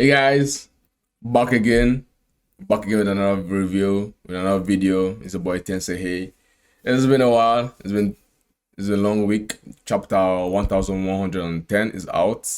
Hey guys, back again with another review, with another video. It's a boy Tensei. Hey, it's been a while. It's been a long week. Chapter 1110 is out.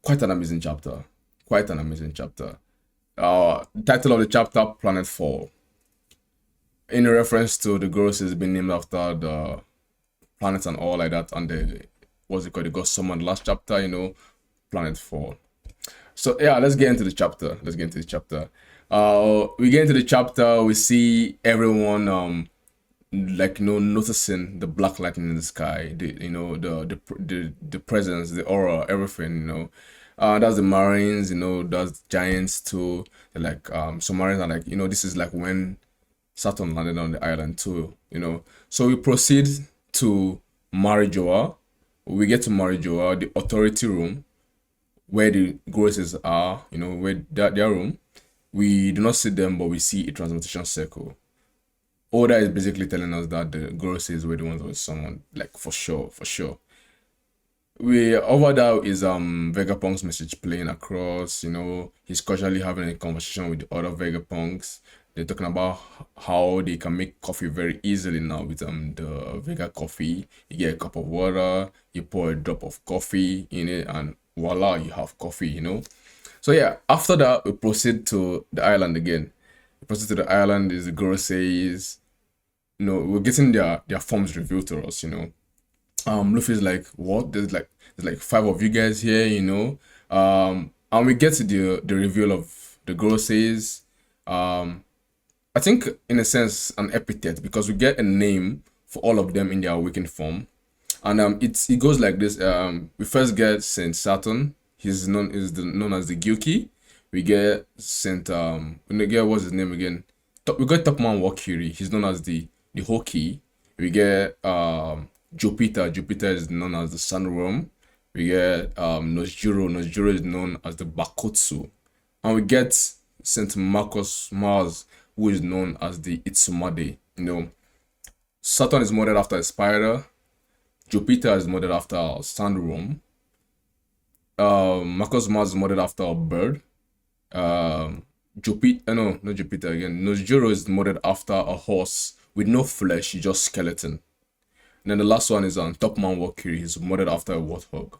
Quite an amazing chapter. Quite an amazing chapter. The title of the chapter: Planet Fall, in reference to the girls is being named after the planets and all like that, and the what's it called? They got summoned last chapter. Planet Fall. So yeah, let's get into the chapter. We get into the chapter. We see everyone noticing the black lightning in the sky. The presence, the aura, everything. That's the Marines. That's giants too. They're like some Marines are like this is like when Saturn landed on the island too. So we proceed to Marijoa. We get to Marijoa, the authority room where the grosses are, where their room. We do not see them, but we see a transmutation circle. Oda is basically telling us that the grosses were the ones with someone, like for sure, for sure. We over there is Vegapunk's message playing across, he's casually having a conversation with the other Vegapunks. They're talking about how they can make coffee very easily now with the Vega coffee. You get a cup of water, you pour a drop of coffee in it, and voila, you have coffee. So yeah, after that, we proceed to the island again. We proceed to the island. Is the girl says, we're getting their forms revealed to us. Luffy's like, what? There's like five of you guys here. And we get to the reveal of the girl says, I think in a sense an epithet because we get a name for all of them in their awakened form, and it goes like this. We first get Saint Saturn. He's known as the Gyuki. We get Saint we get what's his name again? We got Topman Walkiri. He's known as the Hoki. We get Jupiter. Jupiter is known as the Sunworm. We get Nojiro. Nojiro is known as the Bakotsu. And we get Saint Marcus Mars, who is known as the Itsumade. Saturn is modeled after a spider. Jupiter is modeled after a sandworm. Marcus Mars is modeled after a bird. Jupiter, no, not Jupiter again. Nojiro is modeled after a horse with no flesh, just skeleton. And then the last one is on Topman Walkiri. He's modeled after a warthog.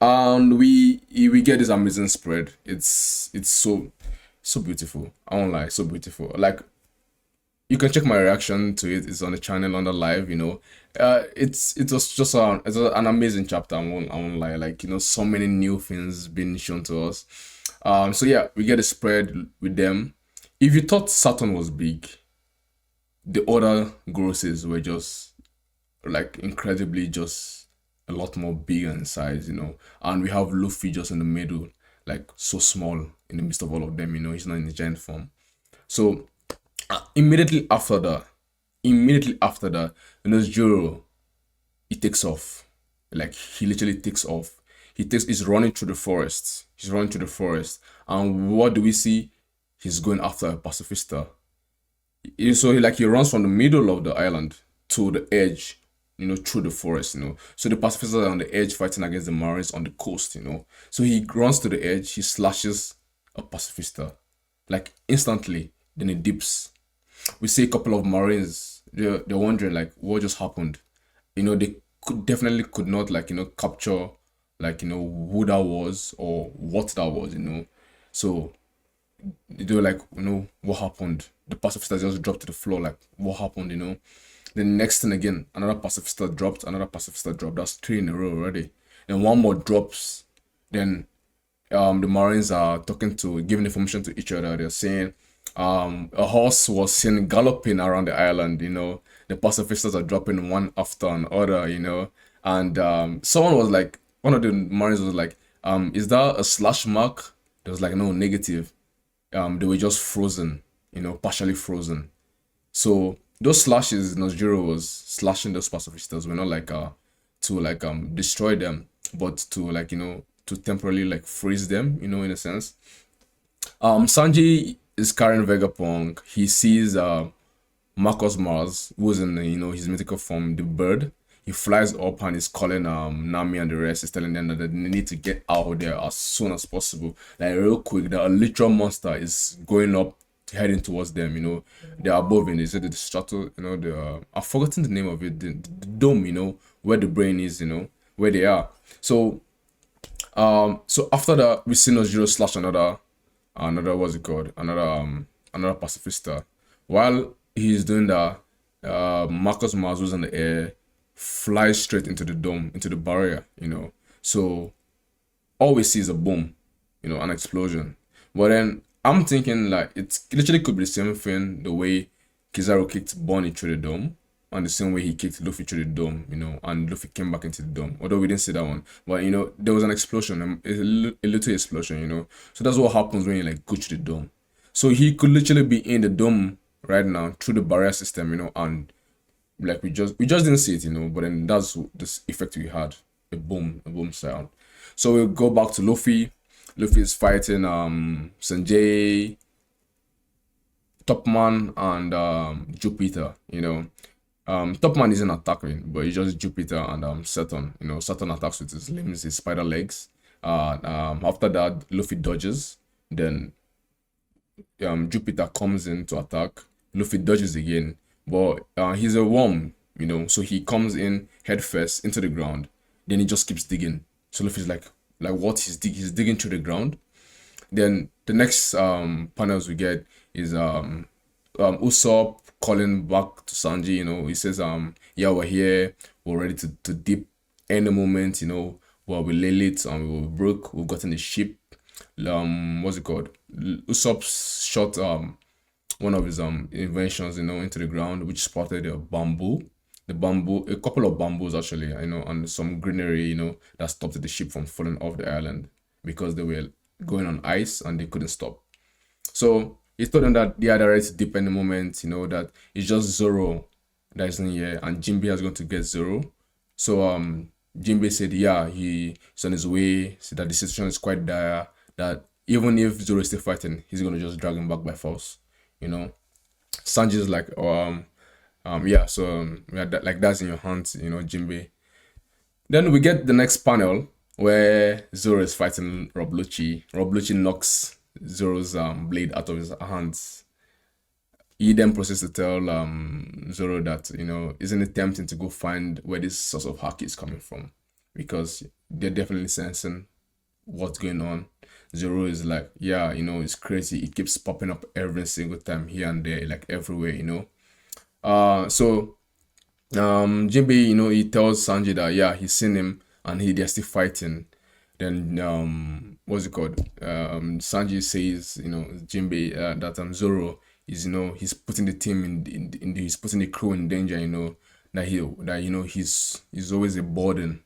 And we get this amazing spread. It's so beautiful. I won't lie, so beautiful. Like, you can check my reaction to it. It's on the channel on the live. It was just an amazing chapter. I won't lie. Like, so many new things being shown to us. So yeah, we get a spread with them. If you thought Saturn was big, the other grosses were just like incredibly just a lot more bigger in size. And we have Luffy just in the middle, like so small in the midst of all of them. He's not in the giant form. So immediately after that, Juro, he takes off. Like, he literally takes off. He's running through the forest. And what do we see? He's going after a pacifista. So he runs from the middle of the island to the edge, through the forest. So the pacifists are on the edge fighting against the Marines on the coast. So he runs to the edge, he slashes a pacifista, like instantly. Then he dips. We see a couple of Marines. They're wondering like what just happened. They definitely could not capture who that was or what that was. So they were like, what happened? The pacifista just dropped to the floor. Like, what happened? The next thing again, another pacifista dropped. That's three in a row already. Then one more drops. Then the Marines are giving information to each other. They're saying a horse was seen galloping around the island. The pacifistas are dropping one after another. And someone was like, one of the Marines was like, is that a slash mark? There was like, no, negative. They were just frozen, partially frozen. So those slashes, Nojiro was slashing those pacifistas were not to destroy them, but to temporarily freeze them, in a sense. Sanji is carrying Vegapunk. He sees Marcus Mars, who's in his mythical form, the bird. he flies up and he's calling Nami and the rest. He's telling them that they need to get out of there as soon as possible, like real quick. That a literal monster is going up, heading towards them. They're above him. They said the strata. I've forgotten the name of it. The dome. Where the brain is. Where they are. So after that, we see Nojiro slash another what's it called? Another pacifista. While he's doing that, Marcus Mars, who's in the air, flies straight into the dome, into the barrier. So all we see is a boom, an explosion. But then I'm thinking like it literally could be the same thing, the way Kizaru kicked Bonnie through the dome, and the same way he kicked Luffy through the dome, and Luffy came back into the dome. Although we didn't see that one, but there was an explosion, a little explosion, So that's what happens when you like go to the dome. So he could literally be in the dome right now through the barrier system, and like we just didn't see it, but then that's this effect we had, a boom sound. So we'll go back to Luffy. Luffy is fighting Sanjay, Topman, and Jupiter. Topman isn't attacking, but it's just Jupiter and Saturn. Saturn attacks with his limbs, his spider legs. After that, Luffy dodges. Then Jupiter comes in to attack. Luffy dodges again, but he's a worm, so he comes in head first into the ground. Then he just keeps digging. So Luffy's like what? He's digging through the ground. Then the next panels we get is Usopp calling back to Sanji. He says yeah, we're here, we're ready to dip any moment. Well, we lay it and we were broke. We've gotten the ship. What's it called? Usopp shot one of his inventions, into the ground, which spotted a bamboo. A couple of bamboos actually, and some greenery, that stopped the ship from falling off the island because they were going on ice and they couldn't stop. So he told them that they are ready to dip any moment, that it's just Zoro that is in here and Jinbei is going to get Zoro. So Jinbei said, yeah, he's on his way, said that the situation is quite dire, that even if Zoro is still fighting, he's going to just drag him back by force, Sanji's like, yeah, so that's in your hands, Jinbei. Then we get the next panel where Zoro is fighting Rob Lucci. Rob Lucci knocks Zoro's blade out of his hands. He then proceeds to tell Zoro that, isn't it tempting to go find where this source of haki is coming from? Because they're definitely sensing what's going on. Zoro is like, yeah, it's crazy. It keeps popping up every single time here and there, like everywhere, So Jinbei, he tells Sanji that, yeah, he's seen him and they're still fighting. Then what's it called? Sanji says, Jinbei, that Zoro is, he's putting the team he's putting the crew in danger, that he's always a burden.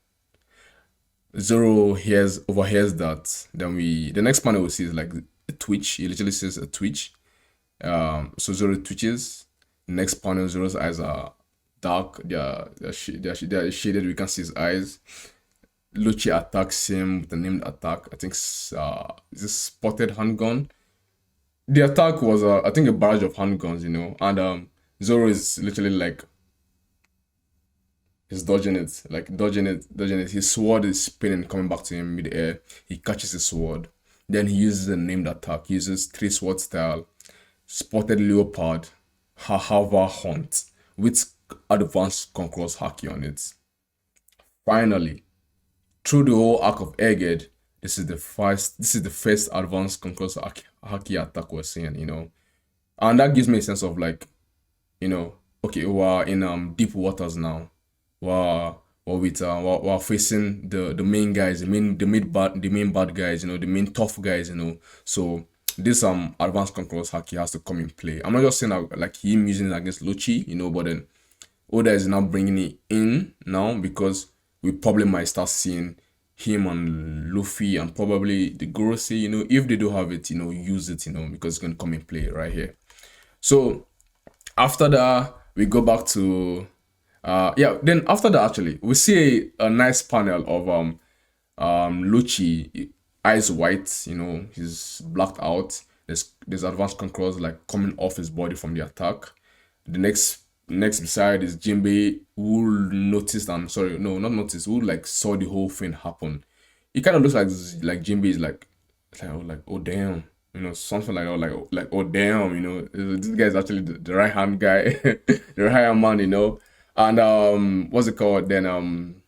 Zoro overhears that. Then the next panel we see is like a twitch. He literally says a twitch. So Zoro twitches. Next panel, Zoro's eyes are dark. They're shaded. We can see his eyes. Lucci attacks him with a named attack. I think is this spotted handgun. The attack was I think a barrage of handguns, and Zoro is literally like he's dodging it. His sword is spinning, coming back to him mid-air. He catches his sword. Then he uses a named attack. He uses 3 sword style, spotted leopard, Hahava hunt with advanced conqueror's haki on it. Finally, through the whole arc of Egghead, this is the first advanced conqueror's haki attack we're seeing, and that gives me a sense of like, okay, we're in deep waters now. We're facing the main guys, the main bad guys, the main tough guys, So this advanced conqueror's haki has to come in play. I'm not just saying like him using it against Lucci, but then Oda is now bringing it in now because we probably might start seeing him and Luffy and probably the Gorosei, if they do have it, use it, because it's going to come in play right here. So after that, we go back to then after that, actually, we see a nice panel of Lucci, eyes white, he's blacked out. There's advanced conquerors like coming off his body from the attack. The next next beside is Jinbei, who noticed, I'm sorry, no, not noticed, who like saw the whole thing happen. It kind of looks like Jinbei is like oh damn, something like that, like oh damn, this guy is actually the right hand guy, the right hand man, and what's it called? Then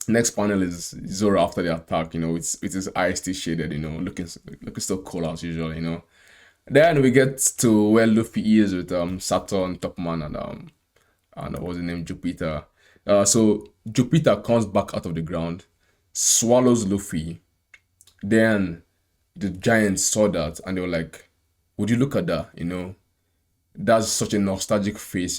next panel is Zoro after the attack, with his eyes still shaded, looking so cool as usual, Then we get to where Luffy is with Saturn, Topman, and what's the name, Jupiter. So Jupiter comes back out of the ground, swallows Luffy. Then the giants saw that and they were like, "Would you look at that? That's such a nostalgic face.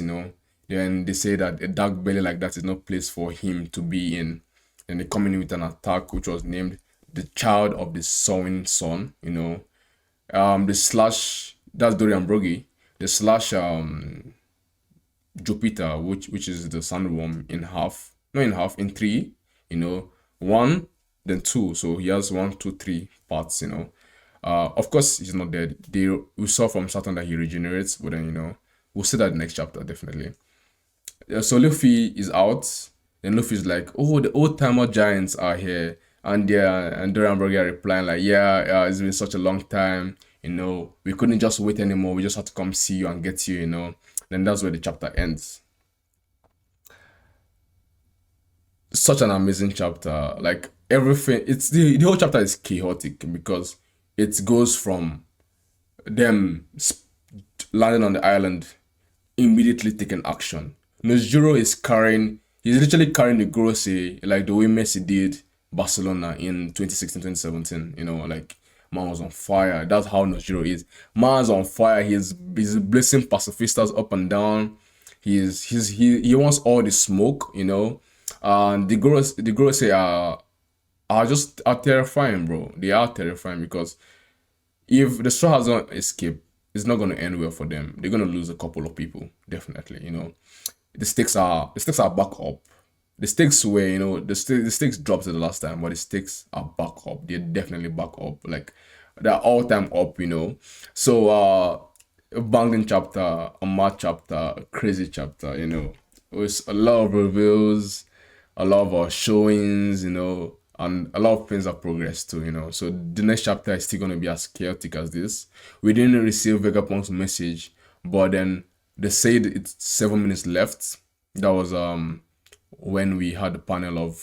Then they say that a dark belly like that is no place for him to be in. And they come in with an attack which was named the Child of the Sowing Sun. The slash, that's Dorian Broggy. The slash Jupiter, which is the sandworm, in half, not in half, in three, one, then two. So he has 1, 2, 3 parts, Of course, he's not dead. We saw from Saturn that he regenerates, but then, we'll see that next chapter, definitely. So Luffy is out. Then Luffy's like, oh, the old timer giants are here. And Dorian Broggy are replying like, yeah, it's been such a long time. We couldn't just wait anymore. We just had to come see you and get you, Then that's where the chapter ends. Such an amazing chapter. Like everything, it's the whole chapter is chaotic because it goes from them landing on the island, immediately taking action. Nojiro he's literally carrying the Grossi like the way Messi did Barcelona in 2016, 2017. Like man was on fire. That's how Nojiro is. Man's on fire. He's blazing pacifistas up and down. He wants all the smoke, And the Grossi are terrifying, bro. They are terrifying because if the straw has not escaped, it's not gonna end well for them. They're gonna lose a couple of people, definitely. The stakes are back up. The stakes were, the stakes dropped the last time, but the stakes are back up. They're definitely back up. Like they're all time up, So a banging chapter, a mad chapter, a crazy chapter, with a lot of reveals, a lot of showings, and a lot of things have progressed too, So the next chapter is still gonna be as chaotic as this. We didn't receive Vegapunk's message, but then they said it's 7 minutes left. That was when we had the panel of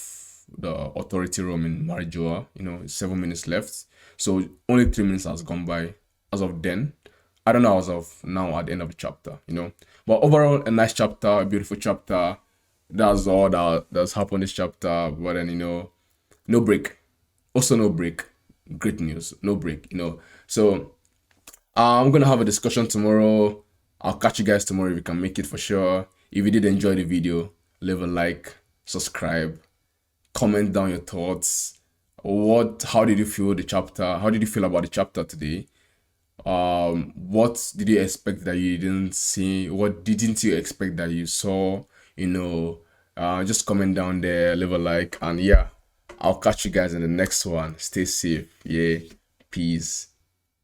the authority room in Marijoa. 7 minutes left. So only 3 minutes has gone by as of then. I don't know as of now at the end of the chapter, But overall, a nice chapter, a beautiful chapter. That's all that's happened this chapter. But then, no break. Also no break. Great news. No break, So I'm going to have a discussion tomorrow. I'll catch you guys tomorrow if you can make it for sure. If you did enjoy the video, leave a like, subscribe, comment down your thoughts. How did you feel the chapter? How did you feel about the chapter today? What did you expect that you didn't see? What didn't you expect that you saw? Just comment down there, leave a like, and yeah, I'll catch you guys in the next one. Stay safe. Yeah, peace.